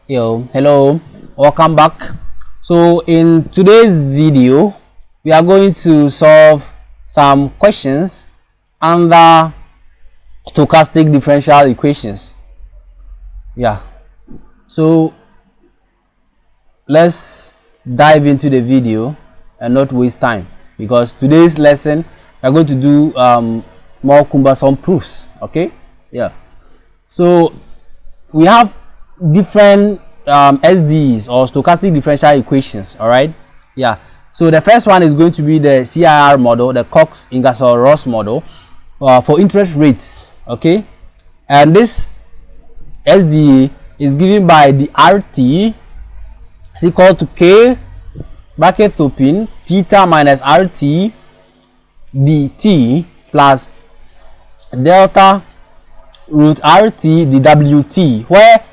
Hello, welcome back. So in today's video we are going to solve some questions under stochastic differential equations. So let's dive into the video and not waste time, because today's lesson we are going to do more cumbersome proofs. So we have different SDEs or stochastic differential equations. So the first one is going to be the CIR model, the Cox-Ingersoll-Ross model for interest rates. And this SDE is given by the RT is equal to K bracket open theta minus RT dt plus delta root RT the WT, where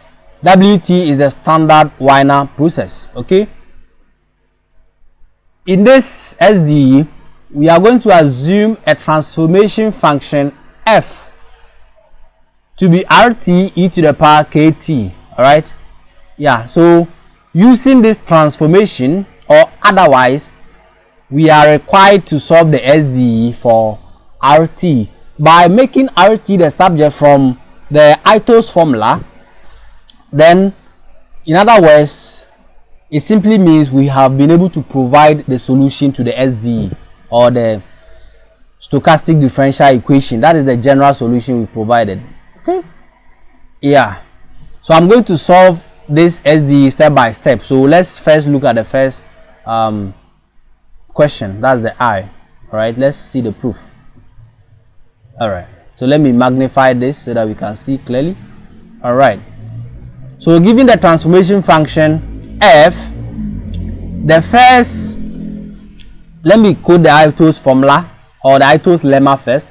WT is the standard Wiener process. In this SDE we are going to assume a transformation function f to be RT e to the power KT. So using this transformation, or otherwise we are required to solve the SDE for RT by making RT the subject from the ITOS formula. Then in other words, it simply means we have been able to provide the solution to the SDE, or the stochastic differential equation. That is the general solution we provided. So I'm going to solve this SDE step by step. So let's first look at the first question. That's the I. Let's see the proof. So let me magnify this so that we can see clearly. So given the transformation function f, the first, let me code the ITOS formula or the ITOS lemma first.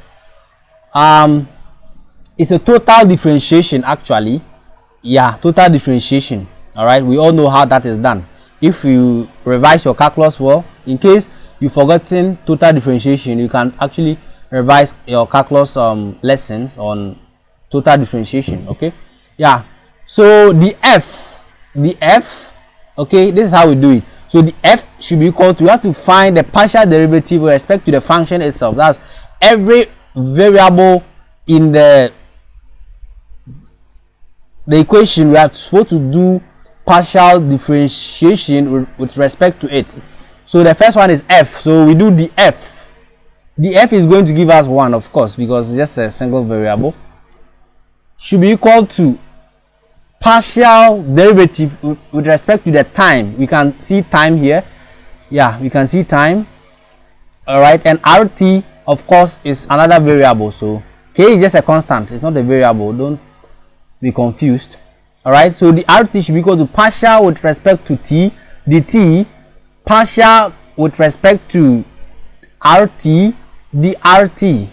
It's a total differentiation actually. Total differentiation. We all know how that is done. If you revise your calculus well, in case you've forgotten total differentiation, you can actually revise your calculus lessons on total differentiation. So the f, this is how we do it. So the f should be equal to, you have to find the partial derivative with respect to the function itself. That's every variable in the equation. We are supposed to do partial differentiation with respect to it. So the first one is f, so we do the f. The f is going to give us 1, of course, because it's just a single variable. Should be equal to partial derivative with respect to the time. We can see time here. We can see time. And RT, of course, is another variable. So K is just a constant, it's not a variable. Don't be confused. So the RT should be equal to partial with respect to t, dt, partial with respect to RT, the RT.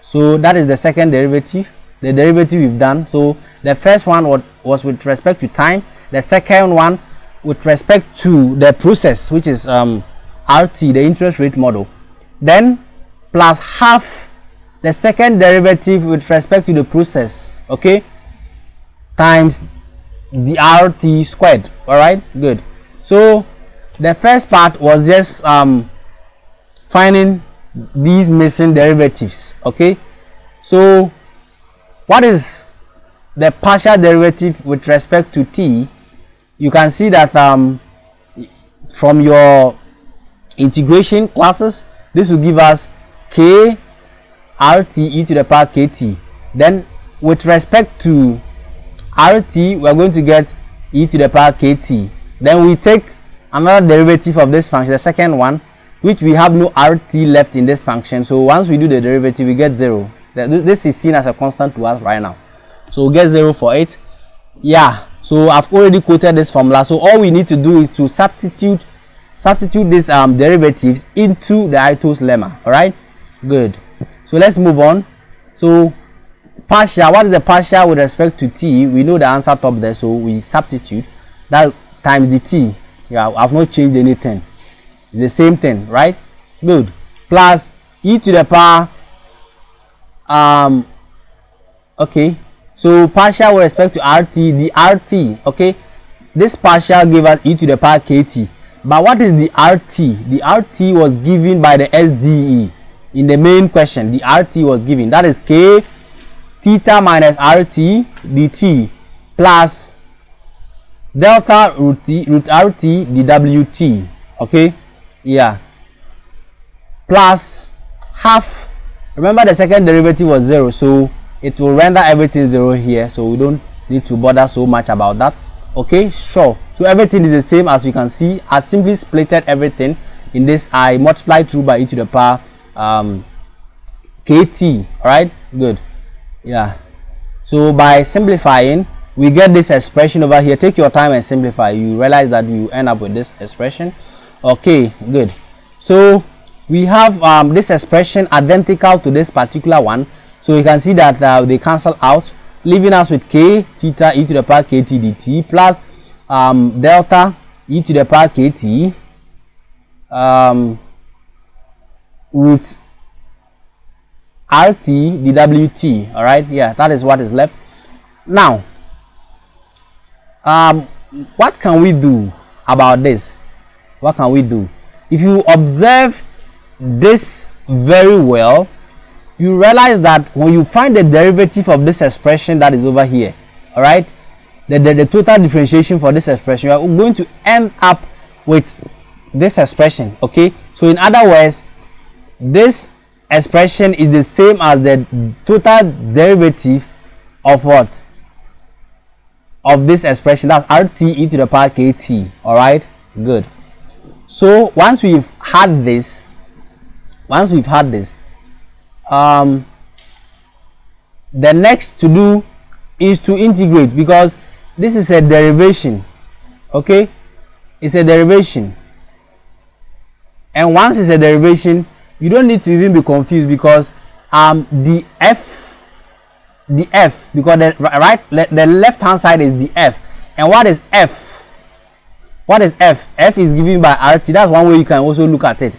So that is the second derivative, the derivative we've done. So the first one was with respect to time, the second one with respect to the process, which is RT, the interest rate model, then plus half the second derivative with respect to the process, times the RT squared. Good. So the first part was just finding these missing derivatives. So what is the partial derivative with respect to t? You can see that from your integration classes, this will give us k RT e to the power KT. Then with respect to RT, we are going to get e to the power KT. Then we take another derivative of this function, the second one, which we have no RT left in this function. So once we do the derivative, we get 0. This is seen as a constant to us right now. So we get 0 for it. So I've already quoted this formula. So all we need to do is to substitute these derivatives into the ITOS lemma. Good. So let's move on. So partial, what is the partial with respect to t? We know the answer top there, so we substitute that times the t. I've not changed anything. It's the same thing, right? Good. Plus e to the power So partial with respect to RT, the RT, okay, this partial gave us e to the power kt. But what is the RT? The RT was given by the SDE in the main question. The RT was given, that is k theta minus RT dt plus delta root RT dWt. Okay, yeah, plus half. Remember the second derivative was 0, so it will render everything 0 here, so we don't need to bother so much about that. Okay, sure. So everything is the same. As you can see, I simply splitted everything in this. I multiplied through by e to the power kt. All right, good. Yeah, so by simplifying we get this expression over here. Take your time and simplify. You realize that you end up with this expression. Okay, good. So we have this expression identical to this particular one, so you can see that they cancel out, leaving us with k theta e to the power kt dt plus delta e to the power kt root RT dWt. All right, yeah, that is what is left. Now what can we do about this? What can we do? If you observe this very well, you realize that when you find the derivative of this expression that is over here, all right, the total differentiation for this expression, you are going to end up with this expression. Okay, so in other words, this expression is the same as the total derivative of what? Of this expression, that's RT e to the power kt. All right, good. So once we've had this, the next to do is to integrate, because this is a derivation. Okay, it's a derivation, and once it's a derivation, you don't need to even be confused, because the f, because the left hand side is the f, and what is f? What is f? F is given by RT. That's one way you can also look at it.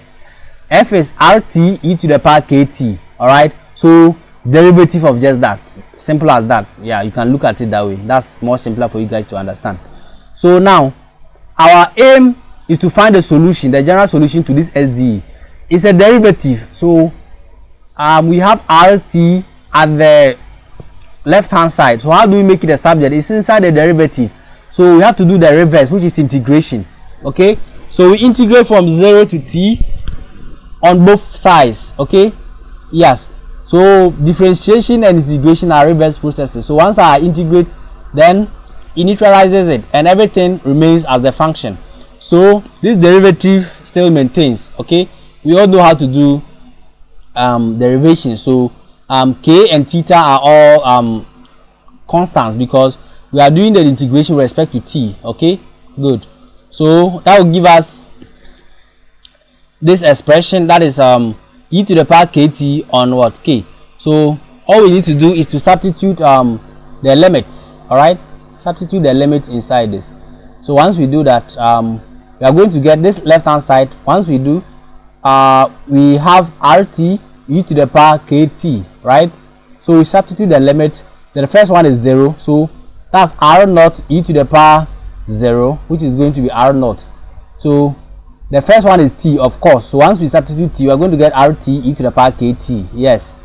F is RT e to the power kt. All right, so derivative of just that, simple as that. Yeah, you can look at it that way. That's more simpler for you guys to understand. So now our aim is to find a solution, the general solution to this SDE. It's a derivative, so we have RT at the left hand side. So how do we make it a subject? It's inside the derivative, so we have to do the reverse, which is integration. Okay, so we integrate from 0 to t on both sides. Okay, yes, so differentiation and integration are reverse processes. So once I integrate, then it neutralizes it and everything remains as the function. So this derivative still maintains. Okay, we all know how to do derivation. So k and theta are all constants, because we are doing the integration with respect to t. Okay, good. So that will give us this expression, that is e to the power kt on what? K. So all we need to do is to substitute the limits. All right, substitute the limits inside this. So once we do that, we are going to get this left hand side. Once we do, we have RT e to the power kt, right? So we substitute the limit. The first one is 0, so that's r naught e to the power 0, which is going to be r naught. So the first one is t, of course. So once we substitute t, we are going to get RT e to the power kt, yes,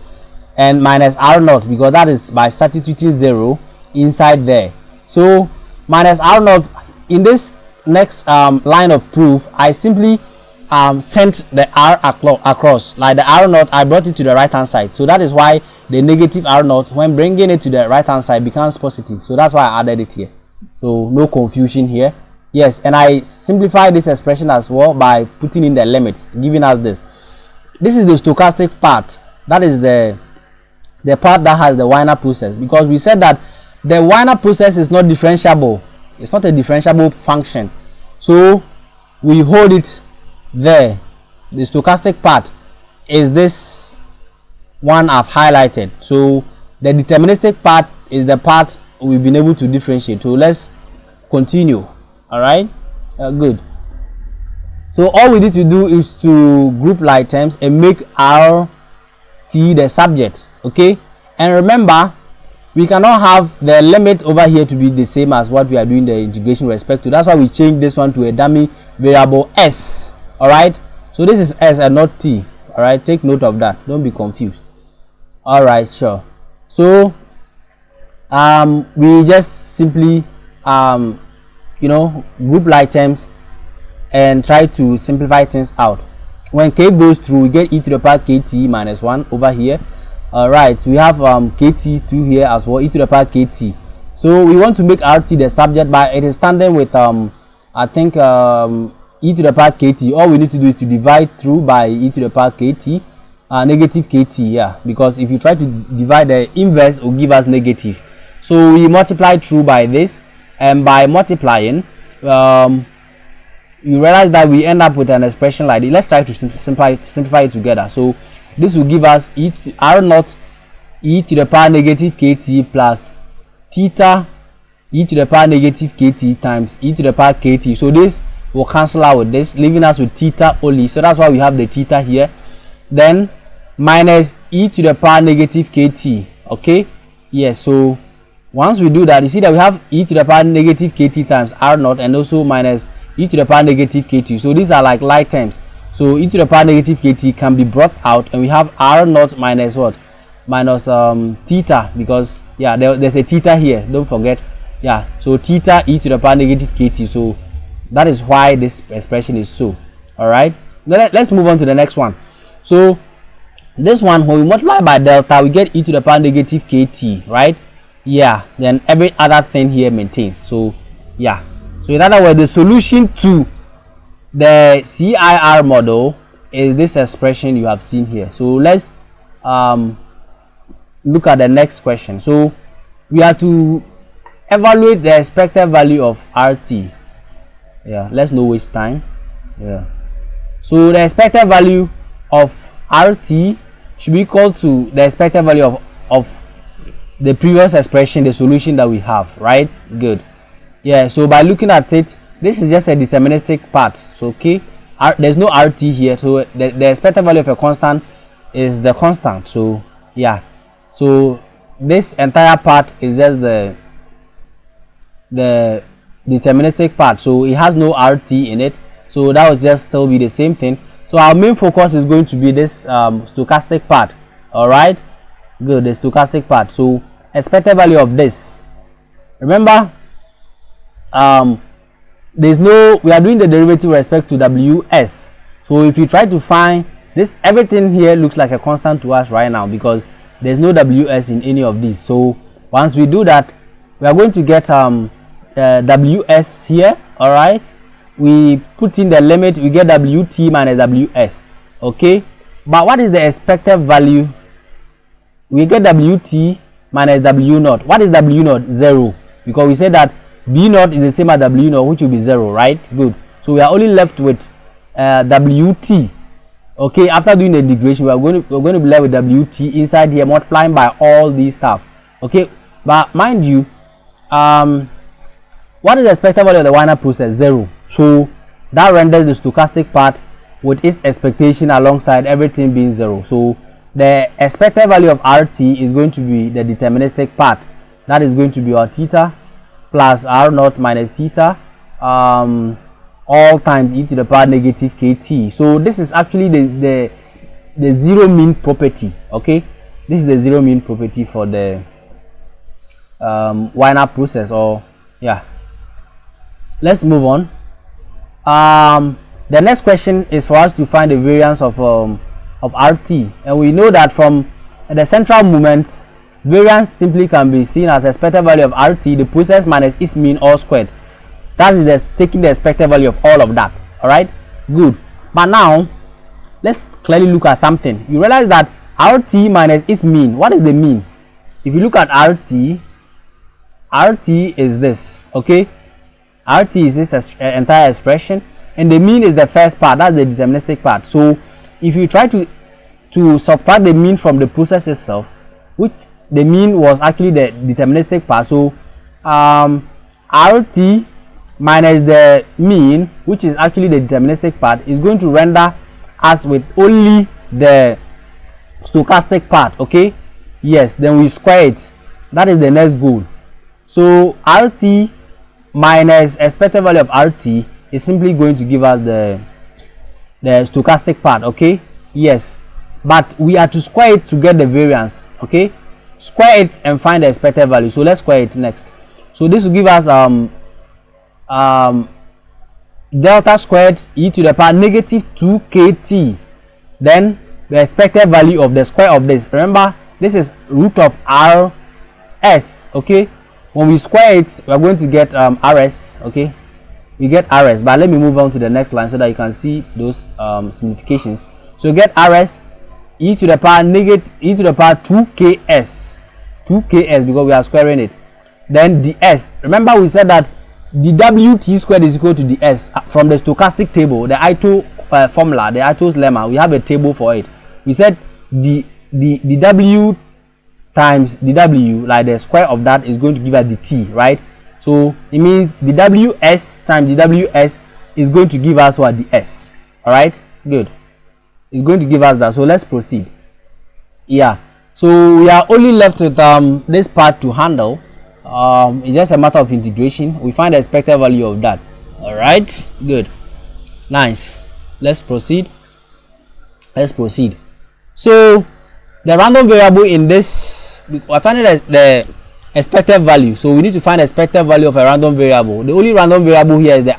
and minus r naught, because that is by substituting 0 inside there. So minus r naught. In this next line of proof, I simply sent the r across, like the r naught, I brought it to the right hand side. So that is why the negative r naught, when bringing it to the right hand side, becomes positive. So that's why I added it here. So no confusion here. Yes, and I simplify this expression as well by putting in the limits, giving us this. This is the stochastic part. That is the part that has the Wiener process, because we said that the Wiener process is not differentiable. It's not a differentiable function. So we hold it there. The stochastic part is this one I've highlighted. So the deterministic part is the part we've been able to differentiate. So let's continue. All right, good. So all we need to do is to group like terms and make RT the subject. Okay, and remember we cannot have the limit over here to be the same as what we are doing the integration with respect to. That's why we change this one to a dummy variable s. All right, so this is s and not t. All right, take note of that, don't be confused. All right, sure. So we just simply group like terms and try to simplify things out. When k goes through, we get e to the power kt minus 1 over here. All right, we have kt2 here as well, e to the power kt. So we want to make rt the subject, but it is standing with I think e to the power kt. All we need to do is to divide through by e to the power kt, negative kt, yeah, because if you try to divide the inverse, it will give us negative. So we multiply through by this, and by multiplying you realize that we end up with an expression like this. Let's try to simplify it together. So this will give us r naught e to the power negative kt plus theta e to the power negative kt times e to the power kt. So this will cancel out with this, leaving us with theta only. So that's why we have the theta here. Then minus e to the power negative kt. Okay, yes. So once we do that, you see that we have e to the power negative kt times r naught and also minus e to the power negative kt. So these are like like terms. So e to the power negative kt can be brought out, and we have r naught minus what? Minus theta, because yeah, there's a theta here, don't forget. Yeah, so theta e to the power negative kt. So that is why this expression is so. All right, now let's move on to the next one. So this one, when we multiply by delta, we get e to the power negative kt, right? Yeah, then every other thing here maintains. So yeah, so in other words, the solution to the CIR model is this expression you have seen here. So let's look at the next question. So we have to evaluate the expected value of RT. Yeah, let's not waste time. Yeah, so the expected value of RT should be equal to the expected value of the previous expression, the solution that we have, right? Good. Yeah, so by looking at it, this is just a deterministic part. So okay, there's no RT here, so the expected value of a constant is the constant. So yeah, so this entire part is just the deterministic part, so it has no RT in it, so that will just still be the same thing. So our main focus is going to be this stochastic part. All right, good, the stochastic part. So expected value of this, remember we are doing the derivative with respect to ws. So if you try to find this, everything here looks like a constant to us right now because there's no ws in any of these. So once we do that, we are going to get ws here. All right, we put in the limit, we get wt minus ws. Okay, but what is the expected value? We get wt minus w naught. What is w naught? 0, because we said that b naught is the same as w naught, which will be 0, right? Good. So we are only left with wt. Okay, after doing the integration, we're going to be left with wt inside here, multiplying by all these stuff. Okay, but mind you, what is the expected value of the Wiener process? 0. So that renders the stochastic part with its expectation alongside everything being 0. So the expected value of RT is going to be the deterministic part. That is going to be our theta plus r naught minus theta all times e to the power negative kt. So this is actually the zero mean property. Okay, this is the zero mean property for the Wiener process. Or yeah, let's move on. The next question is for us to find the variance of RT, and we know that from the central moment, variance simply can be seen as expected value of RT, the process minus its mean all squared. That is taking the expected value of all of that. All right, good. But now let's clearly look at something. You realize that RT minus its mean, what is the mean? If you look at RT is this. Okay, RT is this entire expression, and the mean is the first part, that's the deterministic part. So if you try to subtract the mean from the process itself, which the mean was actually the deterministic part, so RT minus the mean, which is actually the deterministic part, is going to render us with only the stochastic part. Okay, yes, then we square it. That is the next goal. So RT minus expected value of RT is simply going to give us the stochastic part. Okay, yes, but we are to square it to get the variance. Okay, square it and find the expected value. So let's square it next. So this will give us delta squared e to the power negative 2kt. Then the expected value of the square of this, remember this is root of rs. Okay, when we square it we are going to get rs. Okay, we get rs, but let me move on to the next line so that you can see those simplifications. So get rs e to the power negative e to the power 2ks because we are squaring it. Then ds, remember we said that the wt squared is equal to the s from the stochastic table, the Ito formula, the Ito's lemma. We have a table for it. We said the w times the w, like the square of that, is going to give us the t, right? So it means the ws times the ws is going to give us what? The s. All right, good. It's going to give us that. So let's proceed. Yeah, so we are only left with this part to handle. It's just a matter of integration. We find the expected value of that. All right, good, nice. Let's proceed. So the random variable in this, I find it as the expected value. So we need to find the expected value of a random variable. The only random variable here is the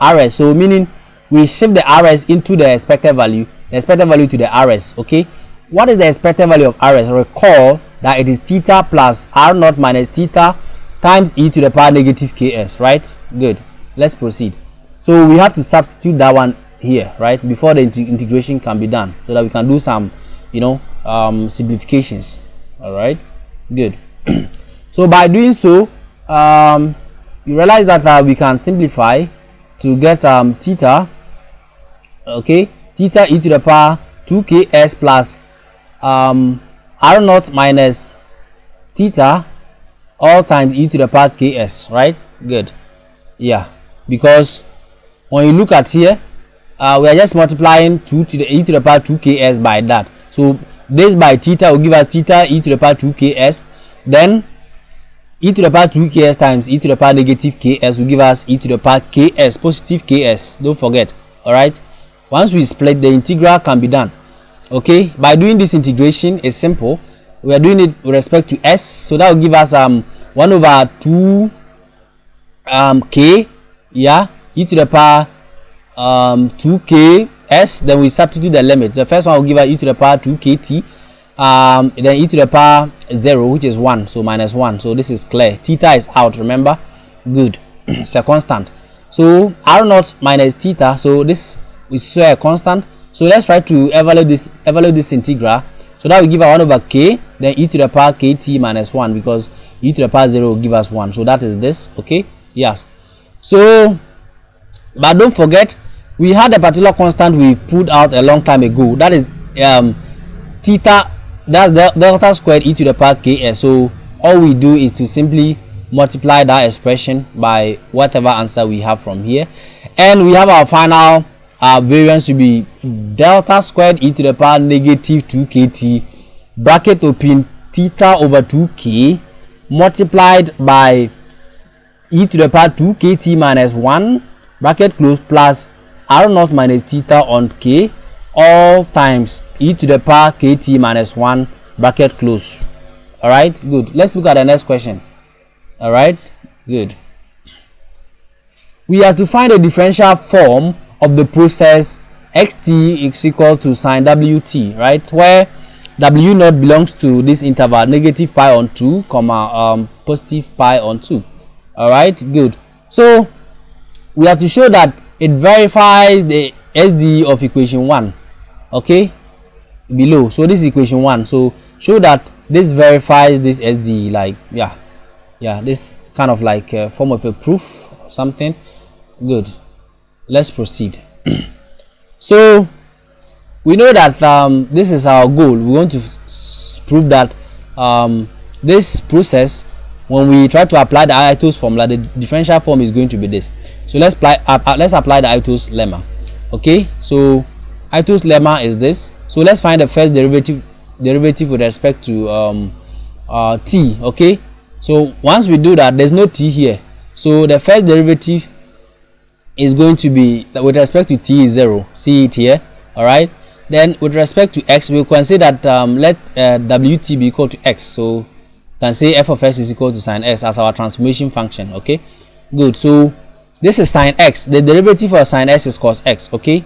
rs. So meaning we shift the rs into the expected value to the rs. Okay, what is the expected value of rs? Recall that it is theta plus r naught minus theta times e to the power negative ks, right? Good, let's proceed. So we have to substitute that one here, right, before the integration can be done, so that we can do some, simplifications. All right, good. So by doing so, you realize that we can simplify to get theta. Okay, theta e to the power 2ks plus r naught minus theta all times e to the power ks, right? Good, yeah, because when you look at here, we are just multiplying 2 to the e to the power 2ks by that. So this by theta will give us theta e to the power 2ks. Then e to the power 2ks times e to the power negative ks will give us e to the power ks, positive ks. Don't forget. All right. Once we split, the integral can be done. Okay. By doing this integration, is simple. We are doing it with respect to s. So that will give us 1 over 2 k. Yeah. E to the power 2ks, then we substitute the limit. The first one will give us e to the power 2kt, then e to the power 0, which is 1, so minus 1. So this is clear. Theta is out, remember? Good. It's a constant. So r naught minus theta, so this is a constant. So let's try to evaluate this integral. So that will give us 1 over k, then e to the power kt minus 1, because e to the power 0 will give us 1. So that is this. Okay, yes. So but don't forget, we had a particular constant we put out a long time ago. That is theta, that's the delta squared e to the power ks. So all we do is to simply multiply that expression by whatever answer we have from here, and we have our final variance to be delta squared e to the power negative 2kt bracket open theta over 2k multiplied by e to the power 2kt minus 1 bracket close plus r naught minus theta on k all times e to the power kt minus 1 bracket close. All right, good. Let's look at the next question. All right, good. We have to find a differential form of the process xt is equal to sine wt, right, where w naught belongs to this interval negative pi on 2 comma positive pi on 2. All right, good. So we have to show that it verifies the SD of equation 1. Okay, below. So this is equation 1. So show that this verifies this SD, like this kind of like a form of a proof or something. Good. Let's proceed. So we know that this is our goal. We want to prove that this process, when we try to apply the Ito's formula, the differential form is going to be this. So let's apply the Ito's lemma. Okay, so Ito's lemma is this. So let's find the first derivative with respect to t. Okay, so once we do that, there's no t here, so the first derivative is going to be with respect to t is 0. See it here. All right, then with respect to x, we'll consider that let wt be equal to x, so you can say f of x is equal to sine x as our transformation function. Okay, good. So this is sine x. The derivative of sine x is cos x. Okay,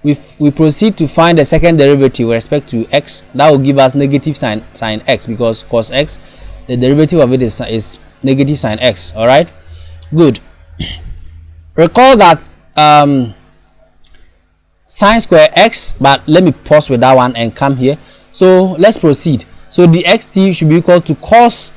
we proceed to find the second derivative with respect to x. That will give us negative sine x, because cos x, the derivative of it is negative sine x. All right, good. Recall that sine square x, but let me pause with that one and come here. So let's proceed. So the xt should be equal to cos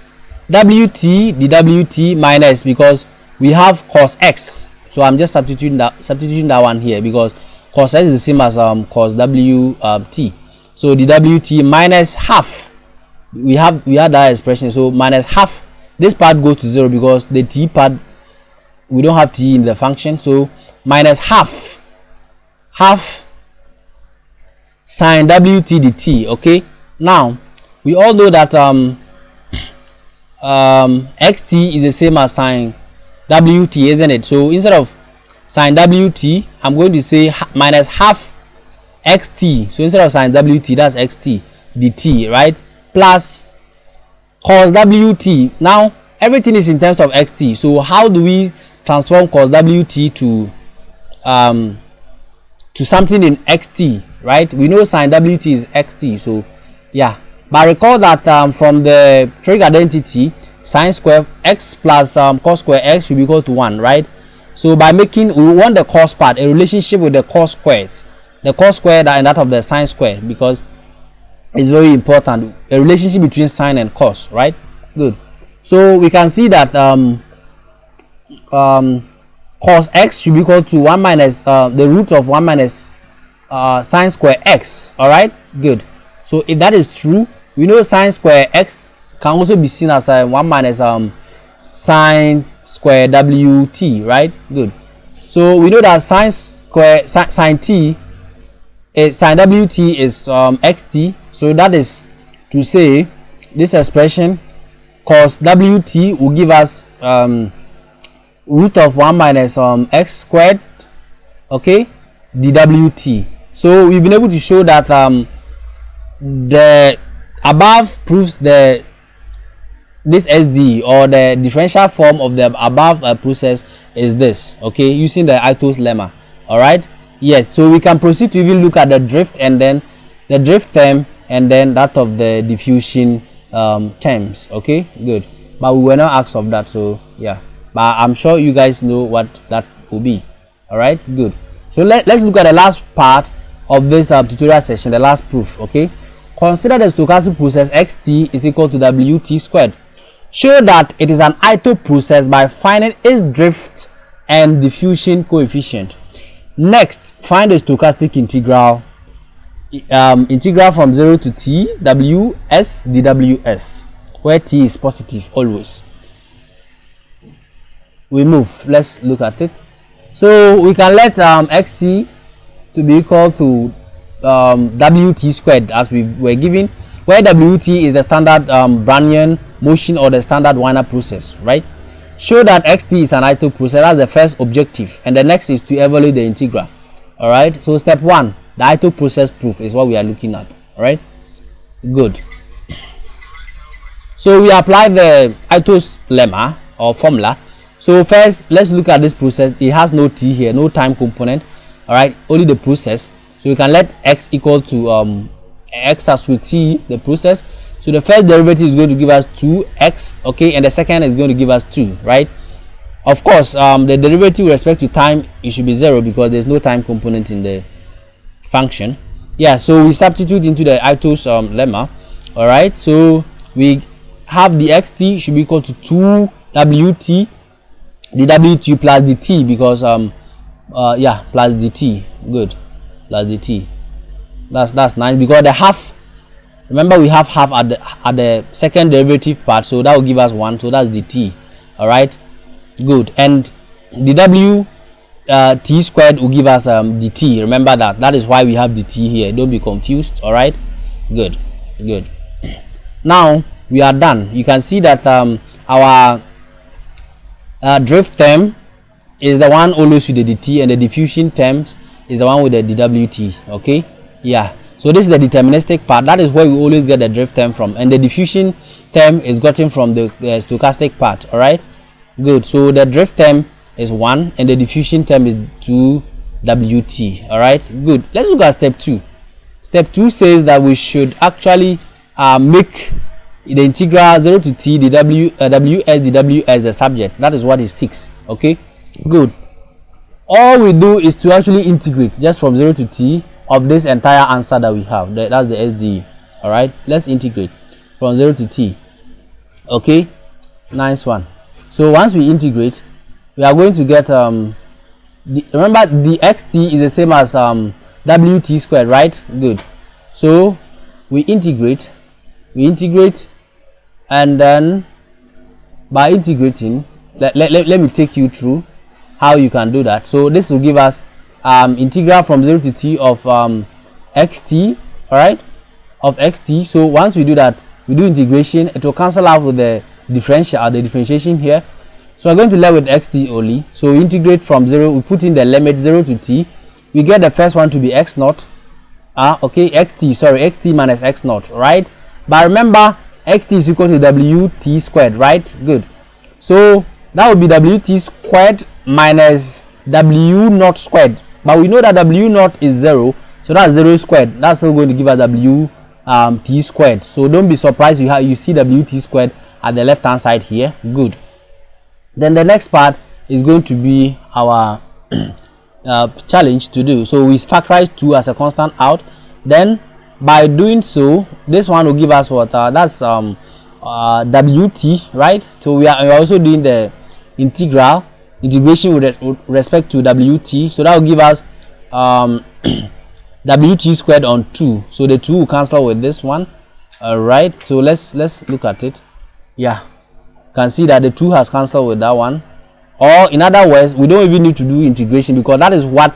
wt dwt minus, because we have cos x, so I'm just substituting that one here, because cos x is the same as cos wt. So the wt minus half, we had that expression, so minus half. This part goes to 0 because the t part, we don't have t in the function, so minus half sine wt dt. Okay, now we all know that xt is the same as sine wt, isn't it? So instead of sine wt, I'm going to say minus half xt. So instead of sine wt, that's xt dt, right? Plus cos wt. Now everything is in terms of xt, so how do we transform cos wt to something in xt, right? We know sine wt is xt, so yeah. But recall that from the trig identity, sine square x plus cos square x should be equal to 1, right? So by making, we want the cos part, a relationship with the cos squares, the cos square and that of the sine square, because it's very important, a relationship between sine and cos, right? Good. So we can see that cos x should be equal to 1 minus the root of 1 minus sine square x. All right, good. So if that is true, we know sine square x can also be seen as 1 minus sine square wt, right? Good. So we know that sine square sine t is sine wt is xt, so that is to say this expression cos wt will give us root of 1 minus x squared, okay, dwt. So we've been able to show that the above proves this SD, or the differential form of the above process is this, okay, using the Ito's lemma. All right, yes. So we can proceed to even look at the drift, and then the drift term, and then that of the diffusion terms. Okay, good. But we were not asked of that, so yeah, but I'm sure you guys know what that will be. All right, good. So let's look at the last part of this tutorial session, the last proof. Okay, consider the stochastic process xt is equal to wt squared. Show that it is an Ito process by finding its drift and diffusion coefficient. Next, find the stochastic integral from 0 to t ws dws, where t is positive always. We move. Let's look at it. So we can let xt to be equal to wt squared, as we were given, where wt is the standard Brownian motion, or the standard Wiener process, right? Show that xt is an Ito process. That's the first objective, and the next is to evaluate the integral. All right, so step 1, the Ito process proof, is what we are looking at. All right, good. So we apply the Ito's lemma or formula. So first, let's look at this process. It has no t here, no time component. All right, only the process. So you can let x equal to x as with t, the process. So the first derivative is going to give us 2x, okay, and the second is going to give us 2, right? Of course, the derivative with respect to time, it should be 0 because there's no time component in the function. Yeah, so we substitute into the Ito's lemma. All right, so we have the xt should be equal to 2wt, the wt plus the t, because yeah, plus the t, good, plus the t. That's nice, because the half, remember we have half at the second derivative part, so that will give us 1, so that's the t. All right, good. And the w t squared will give us the t. Remember that is why we have the t here, don't be confused. All right, good. Now we are done. You can see that our drift term is the one always with the dt, and the diffusion terms is the one with the dwt. Okay, yeah. So this is the deterministic part. That is where we always get the drift term from, and the diffusion term is gotten from the stochastic part. All right, good. So the drift term is 1 and the diffusion term is 2wt. All right, good. Let's look at step 2. Step 2 says that we should actually make the integral 0 to t the ws dws the subject. That is what is 6. Okay, good. All we do is to actually integrate just from 0 to t of this entire answer that we have. That's the SDE. All right, let's integrate from 0 to t. Okay, nice one. So once we integrate, we are going to get remember the xt is the same as wt squared, right? Good. So we integrate, and then by integrating, let me take you through how you can do that. So this will give us integral from 0 to t of xt, all right, of xt. So once we do that, we do integration, it will cancel out with the differential, the differentiation here. So we're going to learn with xt only. So we integrate from 0, we put in the limit 0 to t, we get the first one to be x naught, okay, xt minus x naught, right? But remember, xt is equal to wt squared, right? Good. So that would be wt squared minus w naught squared, but we know that w naught is 0, so that's 0 squared. That's still going to give us w t squared. So don't be surprised you see wt squared at the left hand side here. Good. Then the next part is going to be our challenge to do. So we factorize 2 as a constant out. Then by doing so, this one will give us what? That's wt, right? So we are also doing the integration with respect to wt. So that will give us wt squared on 2. So the 2 will cancel with this one. All right. So let's look at it. Yeah, you can see that the 2 has cancelled with that one. Or in other words, we don't even need to do integration, because that is what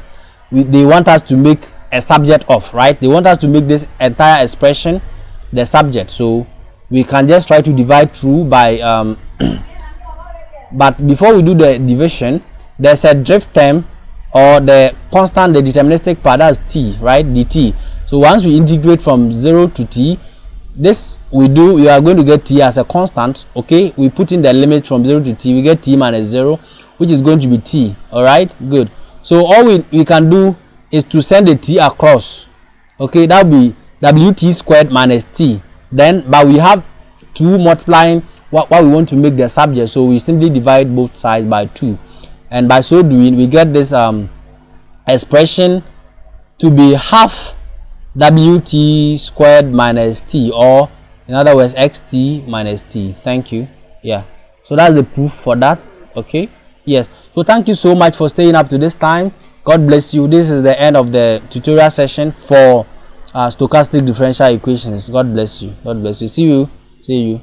they want us to make a subject of, right? They want us to make this entire expression the subject. So we can just try to divide through by but before we do the division, there's a drift term, or the constant, the deterministic part, that's t, right? dt. So once we integrate from 0 to t, this we are going to get t as a constant. Okay, we put in the limit from 0 to t, we get t minus 0, which is going to be t. All right, good. So all we can do is to send the t across. Okay, that will be wt squared minus t. Then but we have 2 multiplying what we want to make the subject, so we simply divide both sides by 2, and by so doing we get this expression to be half wt squared minus t, or in other words xt minus t. Thank you. Yeah, so that's the proof for that. Okay, yes. So thank you so much for staying up to this time. God bless you. This is the end of the tutorial session for stochastic differential equations. God bless you. God bless you. See you.